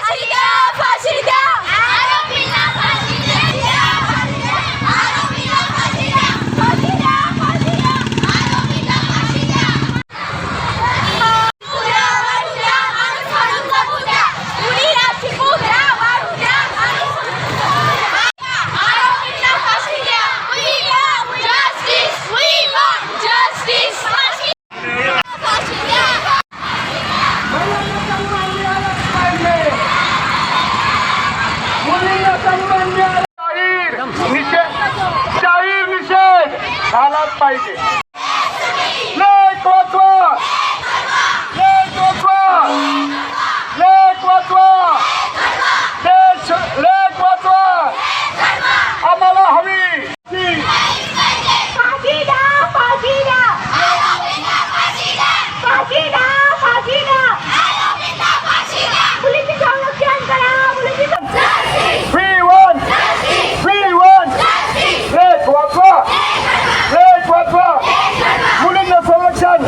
फाशी द्या, फाशी द्या, आरोपींना फाशी द्या, आरोपींना फाशी द्या, फाशी द्या, फाशी द्या, आरोपींना फाशी द्या. उद्या वाढू द्या, माणूस म्हणून जगू द्या, उडीला शिकू द्या, वाढू द्या, माणूस म्हणून जगू द्या. आरोपींना फाशी द्या. We want justice. We want justice. फाशी द्या. जाहीर निषेध झालाच पाहिजे. लेख वाचवा, लेख वाचवा, लेख वाचवा, लेख वाचवा. आम्हाला हवी फाशी द्या, फाशी द्या, फाशी द्या, फाशी द्या, फाशी द्या, फाशी द्या. मुलीचे संरक्षण करा, मुलीचे लेख वाचवा, लेख वाचवा. मुलींना संरक्षण,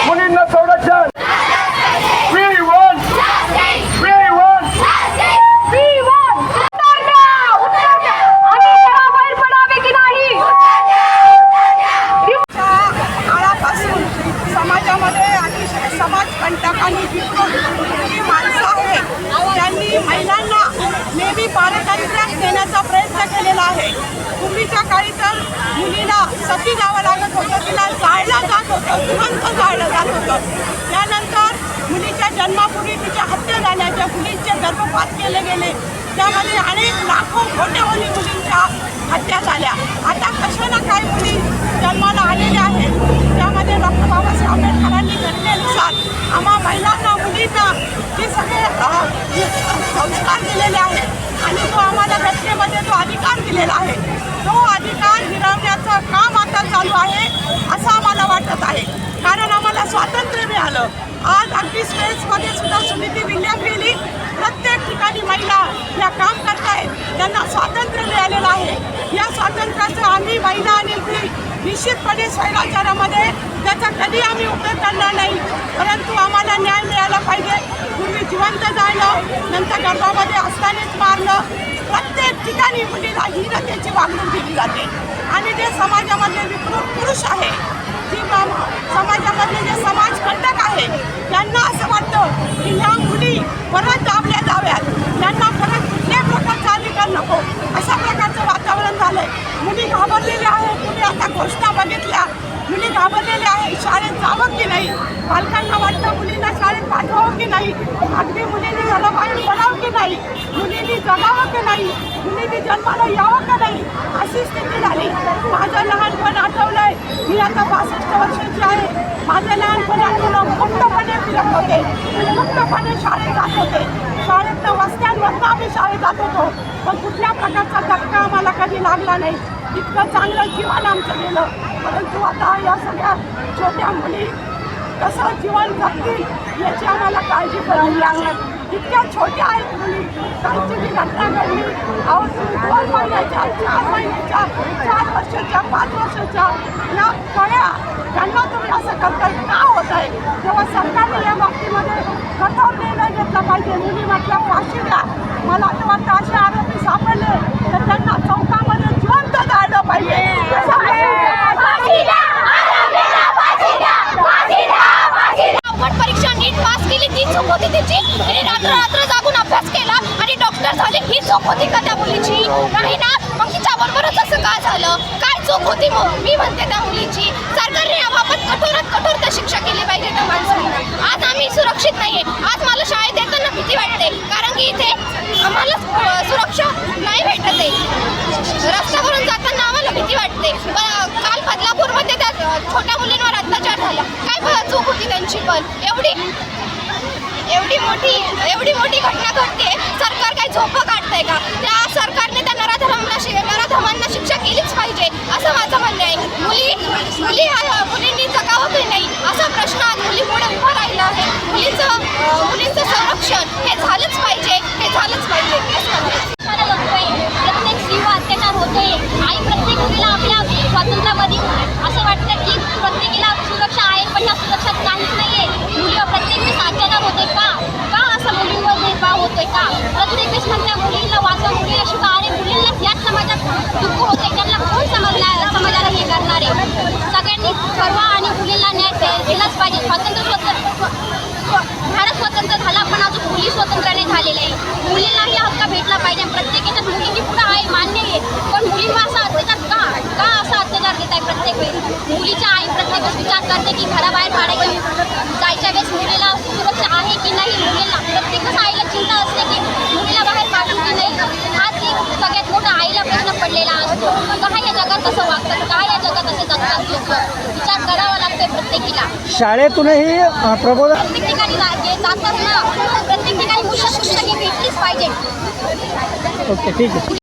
मुलींना संरक्षण. We want. काळापासून समाजामध्ये अतिशय समाजकंटकांनी जी माणसं आहेत त्यांनी महिलांना नेहमी पारतंत्र्यात नेण्याचा प्रयत्न केलेला आहे. पूर्वीच्या काळी तर मुलीला सती जावं लागत होतं, तिला जाळलं जात होतं, जिवंत जाळलं जात होतं. त्यानंतर मुलीच्या जन्मापूर्वी तिच्या हत्या झाल्याच्या, मुलींचे गर्भपात केले गेले, त्यामध्ये अनेक लाखो कोट्यवधी मुलींच्या हत्या झाल्या. आता कशा ना काही मुली जन्माला आलेल्या आहेत. त्यामध्ये डॉक्टर बाबासाहेब आंबेडकरांनी घटनेनुसार आम्हा महिलांना, मुलींना जे सगळे संस्कार दिलेले आहेत आणि तो आम्हाला घटनेमध्ये जो अधिकार दिलेला आहे तो अधिकार हिरावण्याचं काम आता चालू आहे असं आम्हाला वाटत आहे. कारण आम्हाला स्वातंत्र्य मिळालं. आज अगदी स्पेसमध्ये सुद्धा सुनीती विल्यम गेली. प्रत्येक ठिकाणी महिला या काम करतायत, त्यांना स्वातंत्र्य मिळालेलं आहे. या स्वातंत्र्याचं आम्ही महिला आणि मुली निश्चितपणे स्वैराचारामध्ये त्याचा कधी आम्ही उपयोग करणार नाही. परंतु आम्हाला न्याय मिळाला पाहिजे. पूर्वी जिवंत जाळलं, नंतर गर्भामध्ये असतानाच मारलं. प्रत्येक ठिकाणी मुलीला हीनतेची वागणूक दिली जाते आणि जे समाजामधले विकृत पुरुष आहे, जी समाजामधले जे समाजकंटक आहे, त्यांना असं वाटतं की ह्या मुली परत दाबल्या जाव्यात, त्यांना परत कुठल्याही प्रकारचा अधिकार नको, अशा प्रकारचं वातावरण झालंय. मुली घाबरलेल्या आहेत. तुम्ही आता घोषणा बघितल्या, मुली घाबरलेल्या आहेत. शाळेत जावं की नाही, पालकांना वाटतं मुलींना शाळेत पाठवावं की नाही, अगदी मुलींनी घराबाहेर पडावं की नाही, मुलींनी जगावं की नाही, मुलींनी जन्माला यावं का नाही, अशी स्थिती झाली. माझं लहानपण आठवलंय. मी आता 65 वर्षाची आहे. माझं लहानपण आठवलं. मुक्तपणे फिरत होते, मुक्तपणे शाळेत जात होते. शाळेतनं वस्त्यांवरनं आम्ही शाळेत जात होतो, पण कुठल्या प्रकारचा धक्का आम्हाला कधी लागला नाही. इतकं चांगलं जीवन आमचं गेलं. परंतु आता या सगळ्या छोट्या मुली कसं जीवन जगतील याची आम्हाला काळजी करावी लागणार. इतक्या छोट्या आहेत मुली. कालची जी घटना घडली, अहो तुम्ही 2 महिन्याच्या, 4 महिन्याच्या, 4 वर्षाच्या, 5 वर्षाच्या या कळ्या, त्यांना तुम्ही असं करताय का होत आहे? तेव्हा सरकारने या बाबतीमध्ये कठोर निर्णय घेतला पाहिजे. मुली म्हटलं फाशी द्या. मला असं वाटतं असे आरोपी सापडले तर त्यांना चौकामध्ये जिवंत जाळलं पाहिजे. परीक्षा नीट पास केली, ती चूक होती तिची. तिने रात्र जागून अभ्यास केला आणि डॉक्टर झाले, ही चूक होती का त्या मुलीची? नाही ना. मग तिच्या बरोबरच असं का झालं? काय चूक होती मग मी म्हणते त्या मुलीची? सरकारने याबाबत कठोरात कठोर शिक्षा केली पाहिजे त्या माणसाला. आज आम्ही सुरक्षित नाहीये. आज मला शाळेत येताना भीती वाटते, कारण की इथे आम्हाला सुरक्षा नाही भेटत आहे. रस्त्यावरून जाताना आम्हाला भीती वाटते. काल बदलापूरमध्ये त्या छोट्या मुलींवर अत्याचार झाला. काय चूक होती त्यांची? पण एवढी मोठी घटना घडते, सरकार काय झोपं काढतंय का? त्या सरकारने त्या नराधमांना शिक्षा केलीच पाहिजे असं माझं म्हणणं आहे. मुलींनी जगावं की नाही असा प्रश्न आज मुलीपुढे उभा राहिला आहे. मुलींचं संरक्षण हे झालंच पाहिजे, हे झालंच पाहिजे असं प्रत्येक स्त्रीवर अत्याचार होते आणि प्रत्येक मुलीला आपल्या स्वातंत्र्यामध्ये असं वाटतं की प्रत्येकीला सुरक्षा आहे, पण या सुरक्षात काहीच नाही आहे. मुलीवर प्रत्येक वेळेस अत्याचार होते का असं मुलींवर भेदभाव होतोय? प्रत्येकच विचार करते की घराबाहेर काढायची जायच्या वेळेस मुलीला सुरक्षा आहे की नाही. मुलीला प्रत्येकच आईला चिंता असते की मुलीला बाहेर काढू की नाही. हाच एक सगळ्यात मोठा आईला प्रश्न पडलेला असतो. काय या जगात कसं वागतात, काय या जगात असे जगतात लोक, विचार करावा लागतोय प्रत्येकीला. शाळेतूनही प्रबोधन प्रत्येक ठिकाणी जातात ना, प्रत्येक ठिकाणी पुस्तके भेटलीच पाहिजे. ओके ठीक आहे.